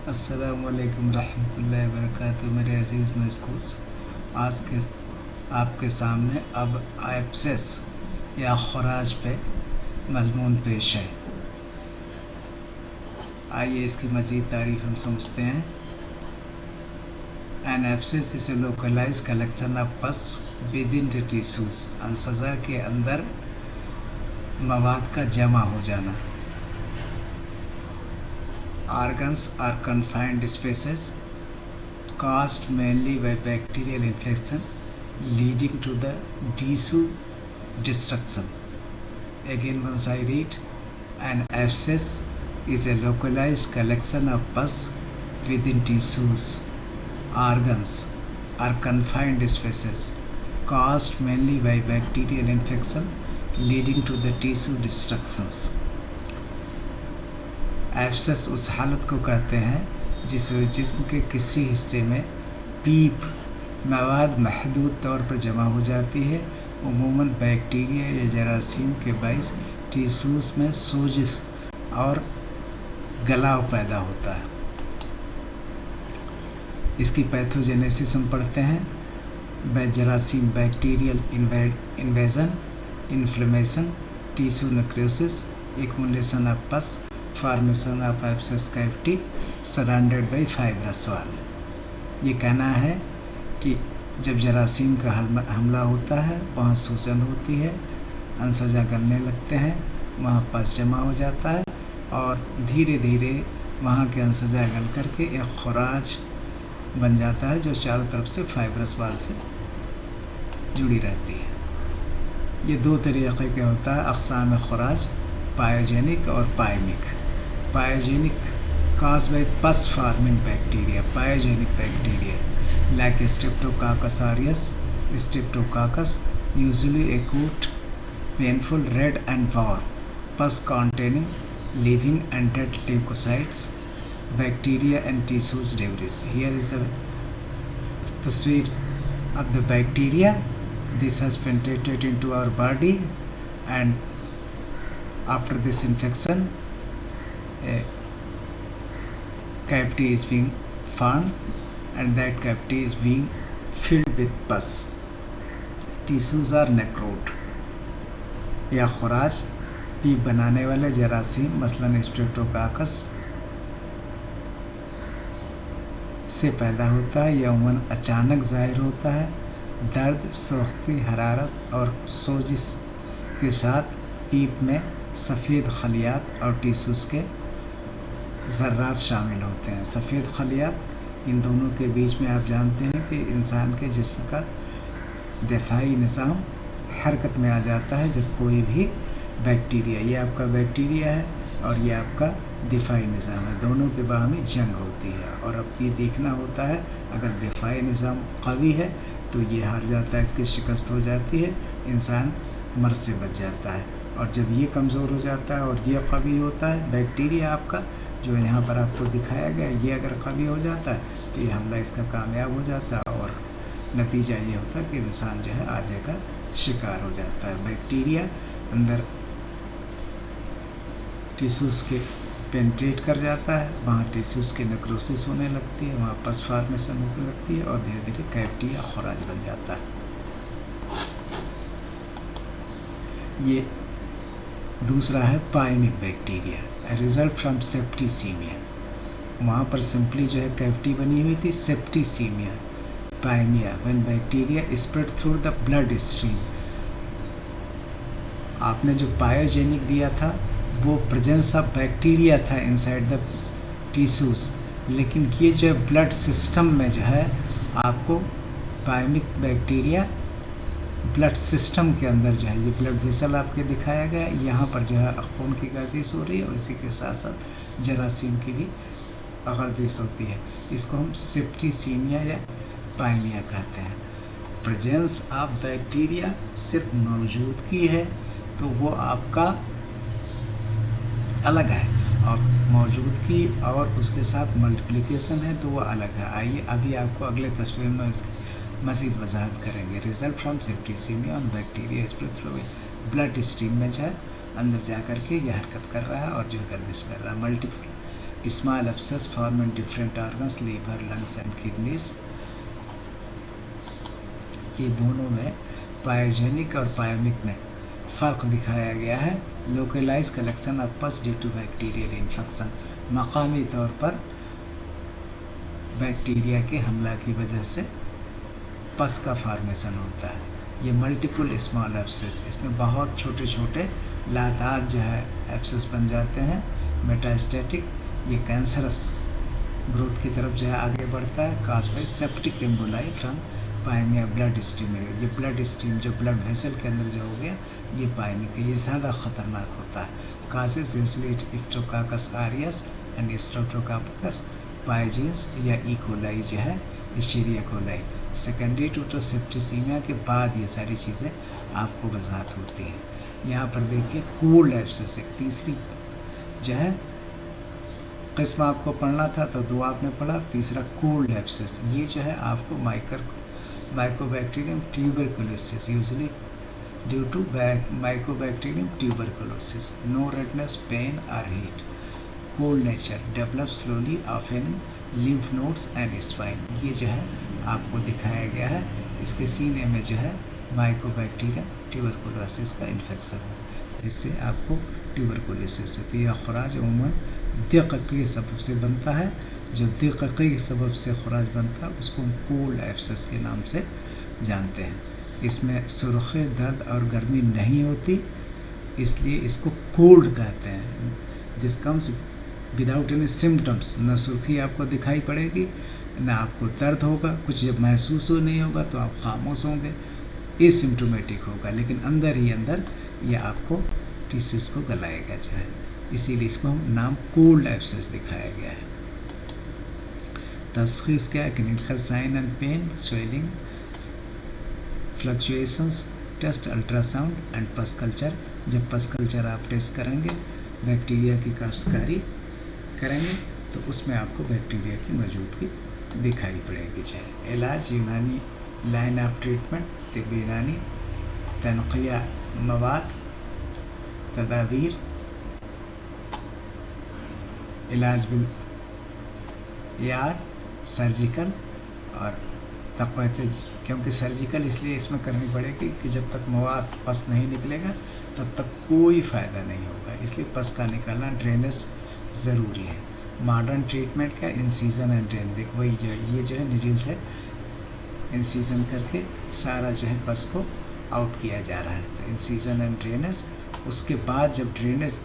अस्सलामुअलैकुम रहमतुल्लाहि व बरकातुहू। मेरे अज़ीज़ मजकूस, आज के आपके सामने अब एब्सेस या खराज पे मजमून पेश है। आइए इसकी मज़ीद तारीफ़ हम समझते हैं। An abscess is a localised collection of pus within the tissues. अंसज़ा के अंदर मवाद का जमा हो जाना। Organs are confined spaces caused mainly by bacterial infection leading to the tissue destruction. Again, once I read, an abscess is a localized collection of pus within tissues. Organs are confined spaces caused mainly by bacterial infection leading to the tissue destructions. Abscess उस हालत को कहते हैं जिसमें जिस्म के किसी हिस्से में पीप मवाद महदूद तौर पर जमा हो जाती है, उमूमन बैक्टीरिया या जरासीम के बाइस टिश्यूज़ में सोजिश और गलाव पैदा होता है। इसकी पैथोजेनेसिस हम पढ़ते हैं। जरासीम bacterial invasion, inflammation, tissue necrosis, accumulation of pus, formation of abscess cavity surrounded by fibrous wall. ये कहना है कि जब जरासीम का हमला होता है वहाँ सूजन होती है, अंसजा गलने लगते हैं, वहाँ पस जमा हो जाता है और धीरे धीरे वहाँ के अंसजा गल करके एक खुराज बन जाता है जो चारों तरफ से फाइब्रस वॉल से जुड़ी रहती है। ये दो तरीक़े के होता है अक़साम खुराज, पायोजेनिक और pyaemic. Pyogenic caused by pus forming bacteria, pyogenic bacteria like Streptococcus aureus, Streptococcus, usually acute, painful, red and warm, pus containing living and dead leukocytes, bacteria and tissues debris. Here is the tasveer of the bacteria. This has penetrated into our body, and after this infection a cavity is being formed and that cavity is being filled with pus. Tissues are necrotic या खुराज पीप बनाने वाले जरासीम मसलन streptococcus से पैदा होता है। यह उमूमन अचानक ज़ाहिर होता है। दर्द, सोखती, हरारत और सोजिश के साथ पीप में सफ़ेद खलियात और टिश्यूज़ के ज़र्रात शामिल होते हैं। सफ़ेद खलियात, इन दोनों के बीच में आप जानते हैं कि इंसान के जिस्म का दिफाई निज़ाम हरकत में आ जाता है जब कोई भी बैक्टीरिया, ये आपका बैक्टीरिया है और ये आपका दिफाई निज़ाम है, दोनों के बाहमी जंग होती है। और अब ये देखना होता है अगर दिफाई निज़ाम कवी है तो ये हार जाता है, इसकी शिकस्त हो जाती है, इंसान मर्ज़ से बच जाता है। और जब ये कमज़ोर हो जाता है और ये कवी होता है, बैक्टीरिया आपका जो यहाँ पर आपको दिखाया गया, ये अगर कवी हो जाता है तो ये हमला इसका कामयाब हो जाता है और नतीजा ये होता है कि इंसान जो है आधे का शिकार हो जाता है। बैक्टीरिया अंदर टिश्यूज़ के पेनिट्रेट कर जाता है, वहाँ टिश्यूज़ की नेक्रोसिस होने लगती है, वहाँ पस फॉर्मेशन होने लगती है और धीरे धीरे कैविटी या खुराज बन जाता है। ये दूसरा है pyaemic bacteria, result from septicaemia. वहाँ पर सिंपली जो है कैविटी बनी हुई थी, septicaemia, pyaemia, when bacteria spread through the blood stream. आपने जो पायोजेनिक दिया था वो प्रेजेंस ऑफ बैक्टीरिया था इनसाइड द टिश्यूज़, लेकिन ये जो है ब्लड सिस्टम में जो है आपको पायमिक बैक्टीरिया ब्लड सिस्टम के अंदर जो है, ये ब्लड वेसल आपके दिखाया गया, यहाँ पर जो है खून की गर्दिश हो रही है और इसी के साथ साथ जरासीम की भी गर्दिश होती है। इसको हम सेप्टिसीमिया या पायमिया कहते हैं। प्रेजेंस ऑफ बैक्टीरिया सिर्फ मौजूदगी है तो वो आपका अलग है, और मौजूदगी और उसके साथ मल्टीप्लिकेशन है तो वो अलग है। आइए अभी आपको अगले तस्वीर में इसकी मज़ीद वजाहत करेंगे। Result from septicaemia on bacteria spread through blood stream में जो है अंदर जा कर के ये हरकत कर रहा है और जो गर्दिश कर रहा है। Small abscess form in different organs, liver, lungs and kidneys. ये दोनों में पायोजेनिक और पायोमिक में फ़र्क दिखाया गया है। Localise collection of pus due to bacterial infection, मकामी तौर पर बैक्टीरिया के हमला की वजह से पस का फॉर्मेशन होता है। ये मल्टीपल स्मॉल एब्सेस, इसमें बहुत छोटे छोटे लातार जो है एब्सेस बन जाते हैं। मेटास्टैटिक, ये कैंसरस ग्रोथ की तरफ जो है आगे बढ़ता है। Caused by septic emboli from pyaemia blood stream, ये ब्लड स्ट्रीम जो ब्लड वेसल के अंदर जो हो गया ये पायमिक, ये ज़्यादा ख़तरनाक होता है। Causes usually streptococcus aureus and streptococcus pyogenes या ई कोलाई जो है Escherichia coli. Secondary to septicaemia के बाद ये सारी चीज़ें आपको वजाहत होती हैं। यहाँ पर देखिए कोल्ड एब्सेस, एक तीसरी जो है किस्म आपको पढ़ना था तो दो आपने पढ़ा। तीसरा कोल्ड एब्सेस, ये जो है आपको mycobacterium tuberculosis, usually due to mycobacterium tuberculosis. No redness, pain और heat, cold nature, develop slowly often lymph nodes and spine. ये जो है आपको दिखाया गया है। इसके सीने में जो है माइकोबैक्टीरियम ट्यूबरकुलोसिस का इन्फेक्शन है, जिससे आपको ट्यूबरकुलोसिस होती है। खुराज उमूमन दिक्क के सबब से बनता है। जो दिक्क के सबब से खुराज बनता है उसको हम कोल्ड एब्सेस के नाम से जानते हैं। इसमें सुर्खी, दर्द और गर्मी नहीं होती, इसलिए इसको कोल्ड कहते हैं। This comes without any symptoms, न सुर्खी आपको दिखाई पड़ेगी, न आपको दर्द होगा, कुछ जब महसूस हो नहीं होगा तो आप खामोश होंगे, एसिम्टोमेटिक होगा, लेकिन अंदर ही अंदर ये आपको टिश्यूज़ को गलाएगा जो है, इसीलिए इसको हम नाम कोल्ड एब्सेस दिखाया गया है। तशख़ीस क्या है? Clinical sign and pain, swelling, fluctuations, test ultrasound and pus culture. जब पस कल्चर आप टेस्ट करेंगे, बैक्टीरिया की काश्तकारी करेंगे तो उसमें आपको बैक्टीरिया की मौजूदगी दिखाई पड़ेगी जो है। इलाज यूनानी लाइन ऑफ ट्रीटमेंट, तिब्बी यूनानी, तनक़िया मवाद, तदाबीर, इलाज बिल याद, सर्जिकल और तक़वीत, क्योंकि सर्जिकल इसलिए इसमें करनी पड़ेगी कि जब तक मवाद पस नहीं निकलेगा तब तक कोई फ़ायदा नहीं होगा, इसलिए पस का निकालना, ड्रेनेज ज़रूरी है। मॉडर्न ट्रीटमेंट का इंसीजन एंड ड्रेन, देख वही जो है ये जो है नीडल से इंसीजन करके सारा जो है पस को आउट किया जा रहा है, तो इंसीजन एंड ड्रेनेज। उसके बाद जब ड्रेनेज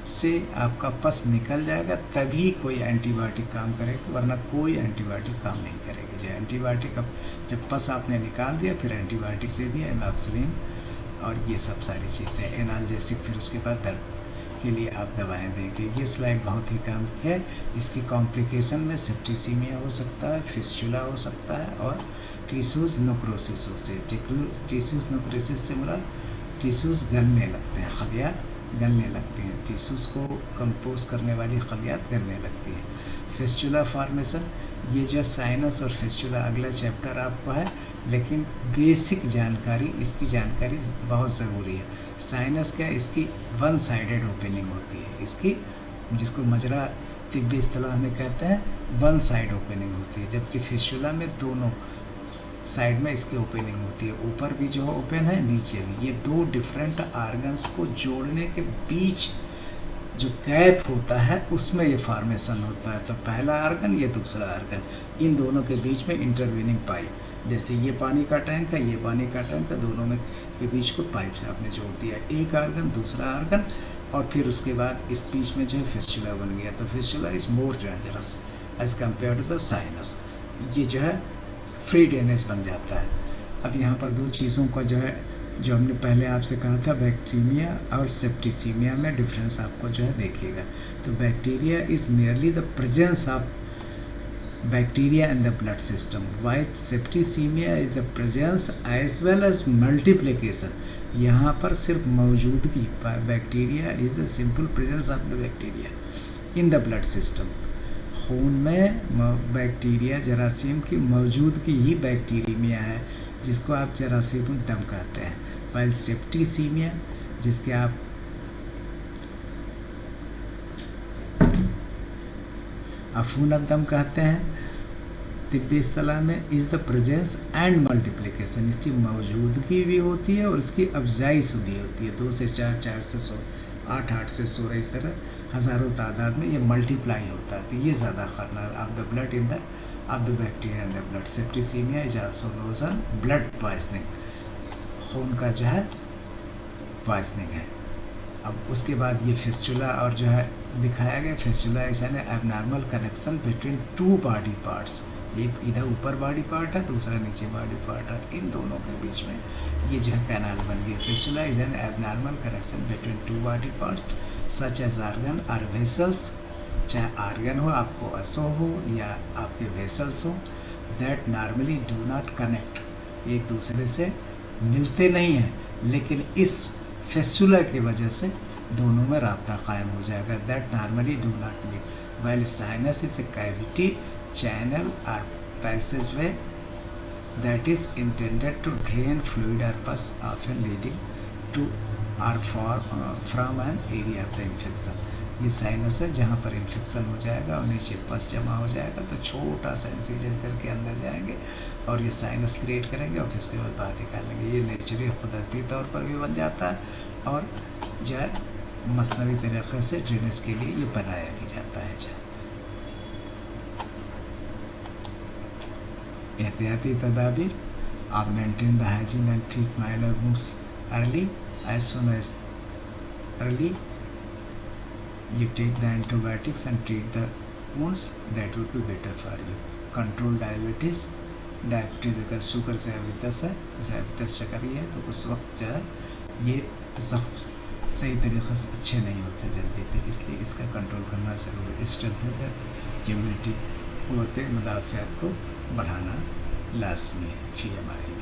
से आपका पस निकल जाएगा तभी कोई एंटीबायोटिक काम करेगा, वरना कोई एंटीबायोटिक काम नहीं करेगी। जो एंटीबायोटिक अब जब पस आपने निकाल दिया फिर एंटीबायोटिक दे दिया, एमॉक्सिलिन और ये सब सारी चीज़ें, एनाल्जेसिक, फिर उसके बाद दर्द के लिए आप दवाएं देंगे। ये स्लाइड बहुत ही काम की है। इसकी कॉम्प्लिकेशन में सेप्टिसीमिया हो सकता है, फिस्चुला हो सकता है और टिश्यूज़ नेक्रोसिस हो सकती है। टिश्यूज़ नेक्रोसिस से मुराद टिश्यूज़ गलने लगते हैं, खलियात गलने लगती हैं, टिश्यूज़ को कंपोज करने वाली खलियात गलने लगती है। फिस्चुला फॉर्मेशन, ये जो साइनस और फिस्चुला अगला चैप्टर आपको है, लेकिन बेसिक जानकारी, इसकी जानकारी बहुत ज़रूरी है। साइनस क्या, इसकी वन साइडेड ओपनिंग होती है, इसकी जिसको मजरा तिब्बी इस्तिलाह में कहते हैं वन साइड ओपनिंग होती है, जबकि फिस्चुला में दोनों साइड में इसकी ओपनिंग होती है, ऊपर भी जो ओपन है नीचे भी। ये दो डिफरेंट आर्गन्स को जोड़ने के बीच जो गैप होता है उसमें ये फॉर्मेशन होता है। तो पहला आर्गन, ये दूसरा आर्गन, इन दोनों के बीच में इंटरवीनिंग पाइप, जैसे ये पानी का टैंक है, ये पानी का टैंक है, दोनों में के बीच को पाइप से आपने जोड़ दिया, एक आर्गन दूसरा आर्गन, और फिर उसके बाद इस बीच में जो है फिस्चुला बन गया। तो fistula is more dangerous as compare to the sinus, ये जो है फ्री ड्रेनेज बन जाता है। अब यहाँ पर दो चीज़ों का जो है, जो हमने पहले आपसे कहा था, बैक्टीरिया और सेप्टिसीमिया में डिफरेंस आपको जो है देखिएगा। तो bacteria is merely the presence of bacteria in the blood system, while septicaemia is the presence as well as multiplication. यहाँ पर सिर्फ मौजूदगी, bacteria is the simple presence of the bacteria in the blood system. खून में bacteria, जरासीम की मौजूदगी ही bacteria है, जिसको आप जरासीम दम कहते हैं। वाइल सेप्टिसीमिया, जिसके आप अफून अब्दम कहते हैं तिब्बी इस्तिलाह में is the presence and multiplication, इसकी मौजूदगी भी होती है और इसकी अफजाइश भी होती है। 2 से 4, 4 से 8, 8 से 16, इस तरह हज़ारों तादाद में ये मल्टीप्लाई होता है। तो ये ज़्यादा खतरनाक of the blood in the of the bacteria in the blood. Septicaemia is also known as blood poisoning, खून का जो है पॉइजनिंग है। अब उसके बाद ये फिस्टुला और जो है दिखाया गया, fistula is an abnormal connection between two body parts, एक इधर ऊपर बॉडी पार्ट है, दूसरा नीचे बॉडी पार्ट है, इन दोनों के बीच में ये जो है कैनाल बन गया। Fistula is an abnormal connection between two body parts such as organ और वेसल्स, चाहे आर्गन हो, आपको असो हो या आपके वेसल्स हो, that normally do not connect, एक दूसरे से मिलते नहीं हैं, लेकिन इस फिस्टुला की वजह से दोनों में राब्ता कायम हो जाएगा। That normally do not meet well sinus is a cavity channel or passageway that is intended to drain fluid or pus, often leading to or from an area of the infection। ये sinus है जहाँ पर infection हो जाएगा और नीचे पस जमा हो जाएगा, तो छोटा सा इंसिजन करके अंदर जाएंगे और ये साइनस क्रिएट करेंगे और फिर उसके बाद बाहर निकालेंगे। ये नेचुरली कुदरती तौर पर भी बन जाता है और जो है मसनवी तरीक़े से ड्रेनेज के लिए ये बनाया भी जाता है। जो एहतियाती तदाबीर, आप maintain the hygiene and treat minor wounds early, as soon as early you take the antibiotics and treat the wounds, that would be better for you। Control diabetes, diabetes अगर शुगर ज़ायबितस है, ज़ायबितस शकरी है, तो उस वक्त जो है ये जख्म सही तरीक़े से अच्छे नहीं होते जल्दी, तो इसलिए इसका कंट्रोल करना ज़रूरी है। स्ट्रेंथन द इम्यूनिटी, क़ुव्वत मुदाफ़ियात को बढ़ाना लाज़मी है फी हमारे लिए।